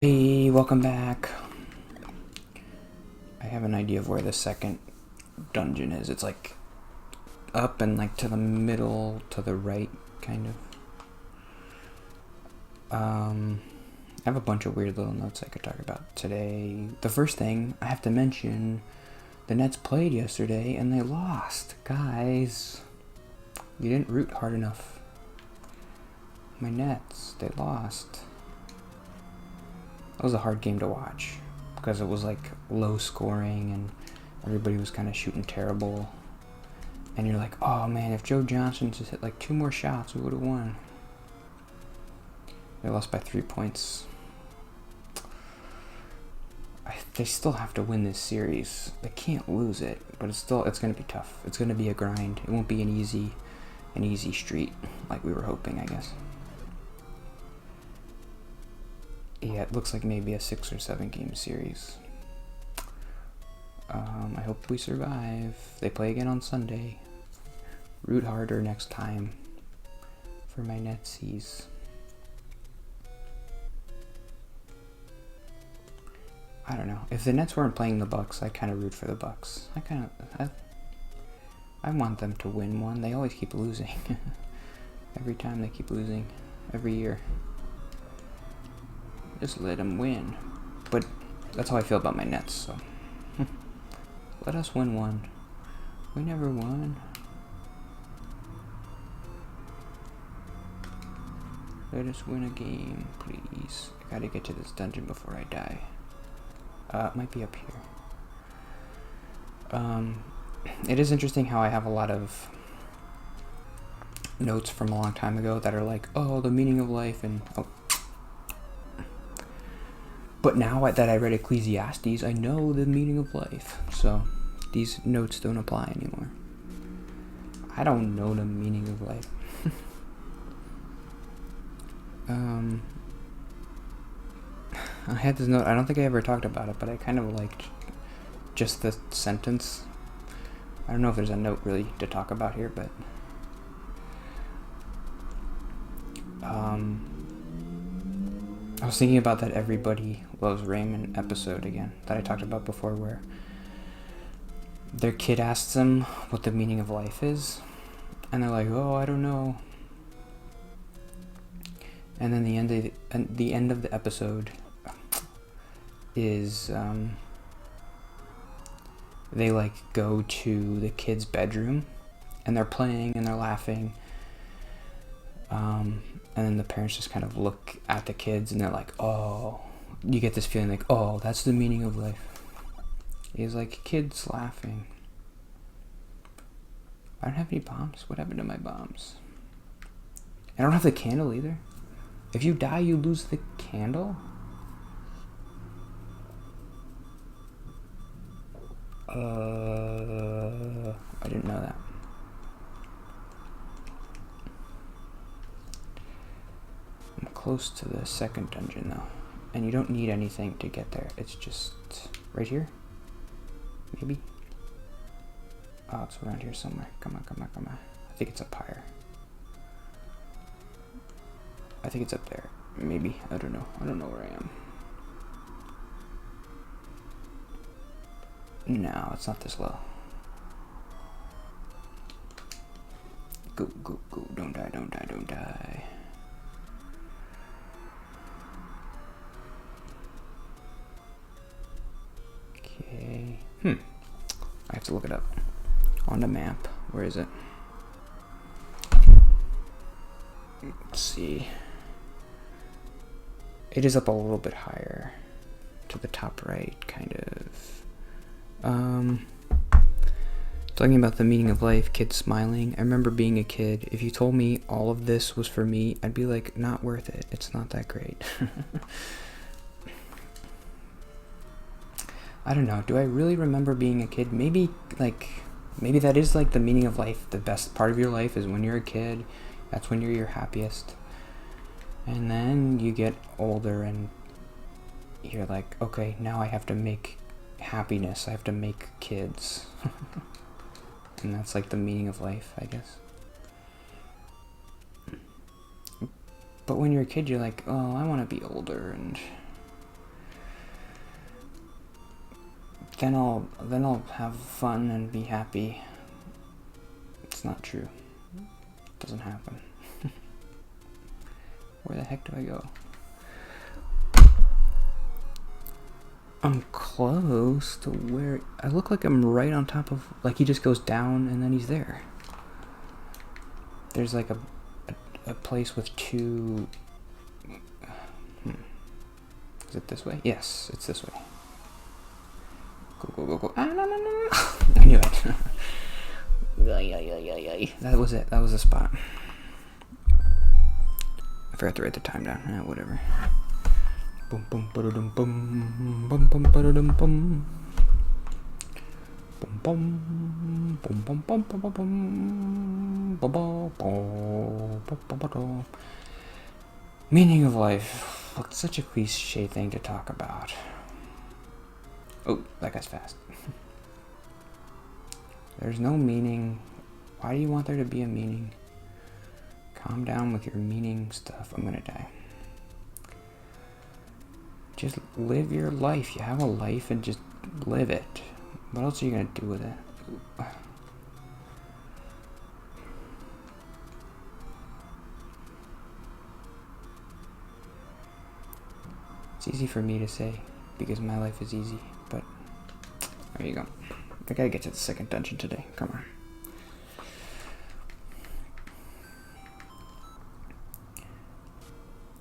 Hey, welcome back. I have an idea of where the second dungeon is. It's like up and like to the middle, to the right, kind of. I have a bunch of weird little notes I could talk about today. The first thing I have to mention, the Nets played yesterday and they lost. Guys, you didn't root hard enough. My Nets, they lost. That was a hard game to watch because it was like low scoring and everybody was kind of shooting terrible. And you're like, oh man, if Joe Johnson just hit like 2 more shots, we would have won. They lost by 3 points. They still have to win this series. They can't lose it, but it's going to be tough. It's going to be a grind. It won't be an easy street like we were hoping, I guess. Yeah, it looks like maybe a 6 or 7 game series. I hope we survive. They play again on Sunday. Root harder next time for my Netsies. I don't know. If the Nets weren't playing the Bucks, I kind of root for the Bucks. I want them to win one. They always keep losing. Every time they keep losing. Every year. Just let them win. But that's how I feel about my Nets, so. Let us win one. We never won. Let us win a game, please. I gotta get to this dungeon before I die. It might be up here. It is interesting how I have a lot of notes from a long time ago that are like, oh, the meaning of life, and oh. But now that I read Ecclesiastes, I know the meaning of life. So these notes don't apply anymore. I don't know the meaning of life. I had this note, I don't think I ever talked about it, but I kind of liked just the sentence. I don't know if there's a note really to talk about here, but I was thinking about that Everybody Loves Raymond episode again that I talked about before, where their kid asks them what the meaning of life is, and they're like, oh, I don't know. And then the end of the episode is they like go to the kid's bedroom and they're playing and they're laughing, and then the parents just kind of look at the kids and they're like, oh, you get this feeling like, oh, that's the meaning of life. He's like, kids laughing. I don't have any bombs. What happened to my bombs? I don't have the candle either. If you die, you lose the candle? I didn't know that. I'm close to the second dungeon though. And you don't need anything to get there. It's just right here? Maybe? Oh, it's around here somewhere. Come on. I think it's up higher. I think it's up there. Maybe. I don't know. I don't know where I am. No, it's not this low. Go. Don't die. Okay. I have to look it up. On the map. Where is it? Let's see. It is up a little bit higher. To the top right, kind of. Talking about the meaning of life, kids smiling. I remember being a kid. If you told me all of this was for me, I'd be like, not worth it. It's not that great. I don't know. Do I really remember being a kid? Maybe that is like the meaning of life. The best part of your life is when you're a kid. That's when you're your happiest. And then you get older and you're like, okay, now I have to make happiness. I have to make kids. And that's like the meaning of life, I guess. But when you're a kid, you're like, oh, I want to be older and then I'll have fun and be happy. It's not true. It doesn't happen. Where the heck do I go? I'm close to where... I look like I'm right on top of... Like, he just goes down and then he's there. There's like a place with two... Is it this way? Yes, it's this way. Go. Ah, no. I knew it. That was it. That was the spot. I forgot to write the time down. Whatever. Boom, boom, ba-da-dum, boom, boom, boom, ba-da-dum, boom. Boom, boom, boom, boom, boom, boom, boom, boom, boom, boom. Meaning of life. It's such a cliche thing to talk about. Oh, that guy's fast. There's no meaning. Why do you want there to be a meaning? Calm down with your meaning stuff. I'm gonna die. Just live your life. You have a life and just live it. What else are you gonna do with it? Ooh. It's easy for me to say because my life is easy, but there you go. I gotta get to the second dungeon today. Come on.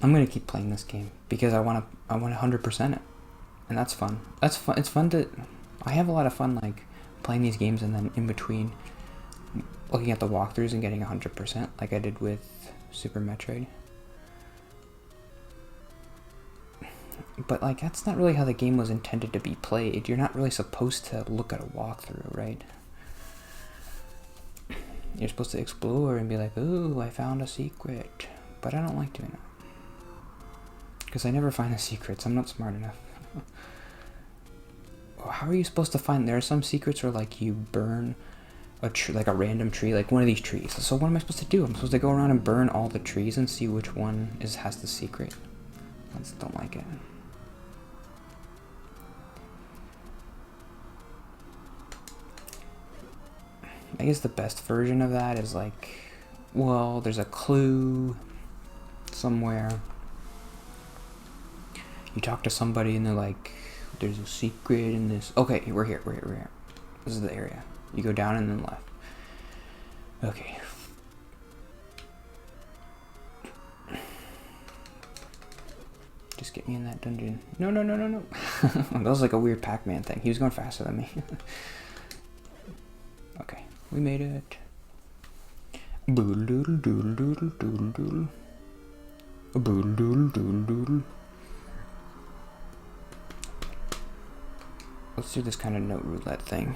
I'm gonna keep playing this game because I want 100% it, and that's fun. That's fun. It's fun to. I have a lot of fun like playing these games and then in between looking at the walkthroughs and getting 100%, like I did with Super Metroid. But like that's not really how the game was intended to be played. You're not really supposed to look at a walkthrough, right? You're supposed to explore and be like, "Ooh, I found a secret," but I don't like doing that. Because I never find the secrets. I'm not smart enough. How are you supposed to find... There are some secrets where, like, you burn a tree, like a random tree, like one of these trees. So what am I supposed to do? I'm supposed to go around and burn all the trees and see which one has the secret. I just don't like it. I guess the best version of that is, like... Well, there's a clue somewhere. You talk to somebody and they're like, there's a secret in this. Okay, we're here. This is the area. You go down and then left. Okay. Just get me in that dungeon. No. That was like a weird Pac-Man thing. He was going faster than me. Okay, we made it. Boodle doodle doodle doodle doodle. Boodle doodle doodle doodle. Let's do this kind of note roulette thing.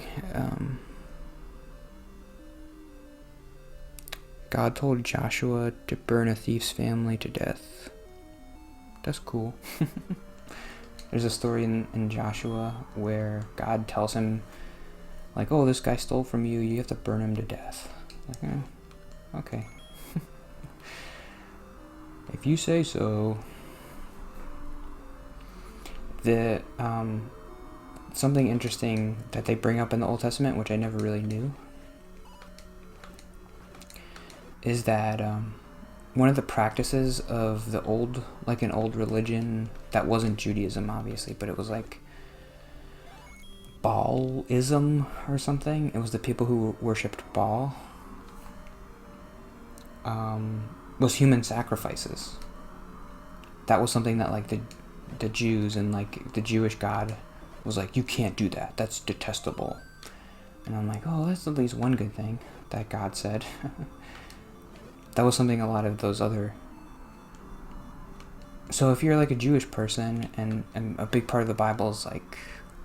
God told Joshua to burn a thief's family to death. That's cool. There's a story in Joshua where God tells him, like, oh, this guy stole from you, you have to burn him to death. Like, okay. If you say so. Something interesting that they bring up in the Old Testament, which I never really knew, is that one of the practices of the old, like an old religion that wasn't Judaism, obviously, but it was like Baalism or something. It was the people who worshipped Baal. Was human sacrifices. That was something that like the Jews and like the Jewish God was like, you can't do that. That's detestable. And I'm like, oh, that's at least one good thing that God said. That was something a lot of those other... So if you're like a Jewish person and a big part of the Bible is like,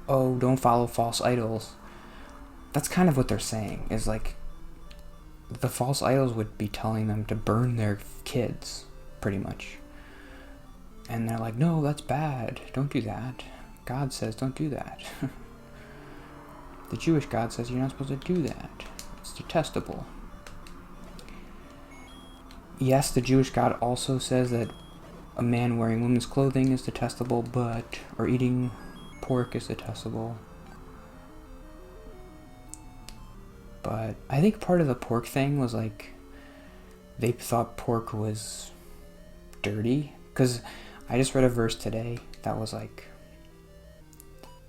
oh, don't follow false idols. That's kind of what they're saying, is like, the false idols would be telling them to burn their kids, pretty much. And they're like, no, that's bad. Don't do that. God says don't do that. The Jewish God says you're not supposed to do that. It's detestable. Yes, the Jewish God also says that a man wearing women's clothing is detestable, or eating pork is detestable. But I think part of the pork thing was like they thought pork was dirty, because I just read a verse today that was like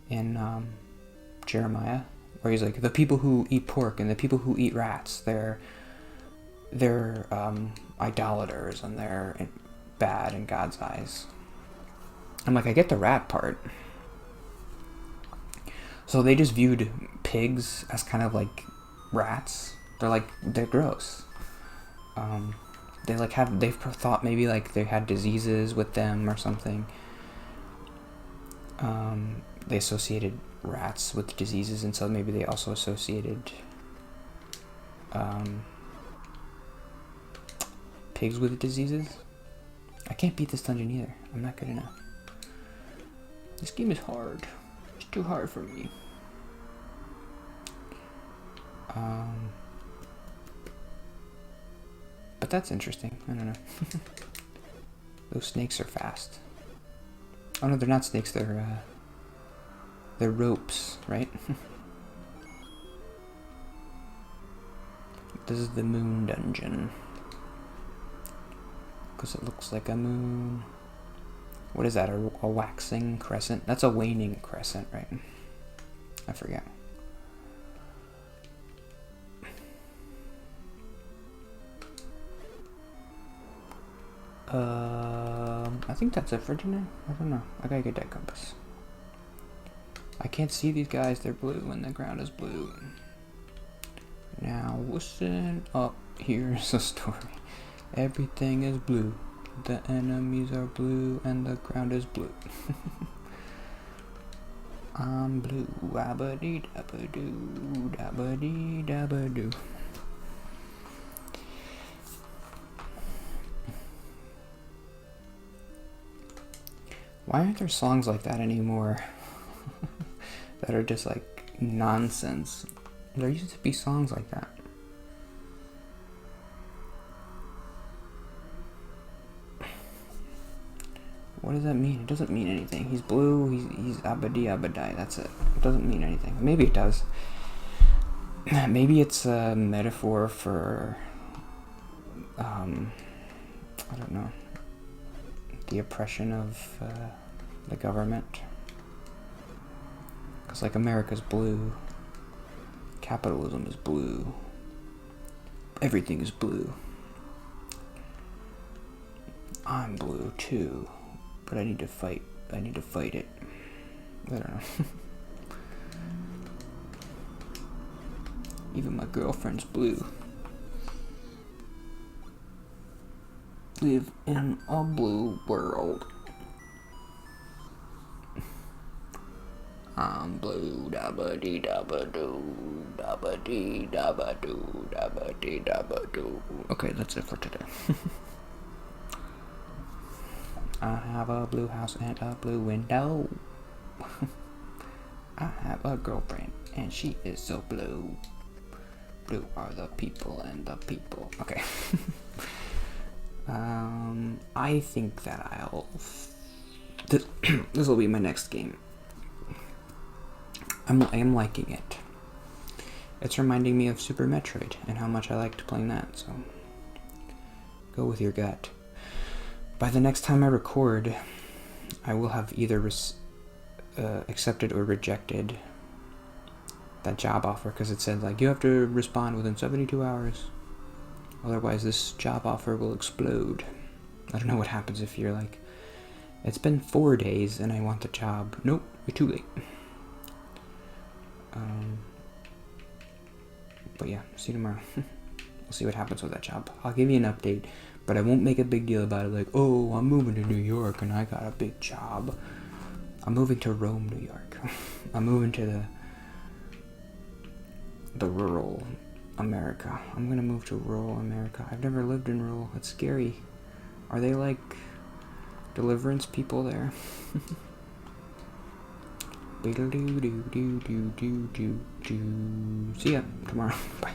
in Jeremiah, where he's like, the people who eat pork and the people who eat rats, they're idolaters and they're bad in God's eyes. I'm like, I get the rat part. So they just viewed pigs as kind of like rats. They're gross. They thought maybe like they had diseases with them or something. They associated rats with diseases, and so maybe they also associated pigs with diseases. I can't beat this dungeon either. I'm not good enough. This game is hard. It's too hard for me. But that's interesting. I don't know. Those snakes are fast. Oh no, they're not snakes. They're ropes, right? This is the moon dungeon. Because it looks like a moon. What is that? A waxing crescent? That's a waning crescent, right? I forget. I think that's it for tonight. I don't know. I gotta get that compass. I can't see these guys. They're blue and the ground is blue. Now listen up. Here's a story. Everything is blue. The enemies are blue and the ground is blue. I'm blue. Dabba-dee dabba-doo. Dabba-dee dabba-doo. Why aren't there songs like that anymore? That are just like nonsense. There used to be songs like that. What does that mean? It doesn't mean anything. He's blue, he's abadi abadai, that's it. It doesn't mean anything. Maybe it does. Maybe it's a metaphor for, I don't know, the oppression of the government. Because like America's blue. Capitalism is blue. Everything is blue. I'm blue too. But I need to fight it. I don't know. Even my girlfriend's blue. Live in a blue world. I'm blue, dabba-dee dabba-doo, dabba-dee dabba-doo, dabba-dee dabba-doo. Okay, that's it for today. I have a blue house and a blue window. I have a girlfriend and she is so blue. Blue are the people and the people. Okay. I think that this will be my next game. I am liking it. It's reminding me of Super Metroid and how much I liked playing that, so go with your gut. By the next time I record, I will have either accepted or rejected that job offer, because it said like you have to respond within 72 hours. Otherwise this job offer will explode. I don't know what happens if you're like, it's been 4 days and I want the job. Nope, you're too late. But yeah, see you tomorrow. We'll see what happens with that job. I'll give you an update, but I won't make a big deal about it like, oh, I'm moving to New York and I got a big job. I'm moving to Rome, New York. I'm moving to the rural America. I'm gonna move to rural America. I've never lived in rural. It's scary. Are they like deliverance people there? See ya tomorrow. Bye.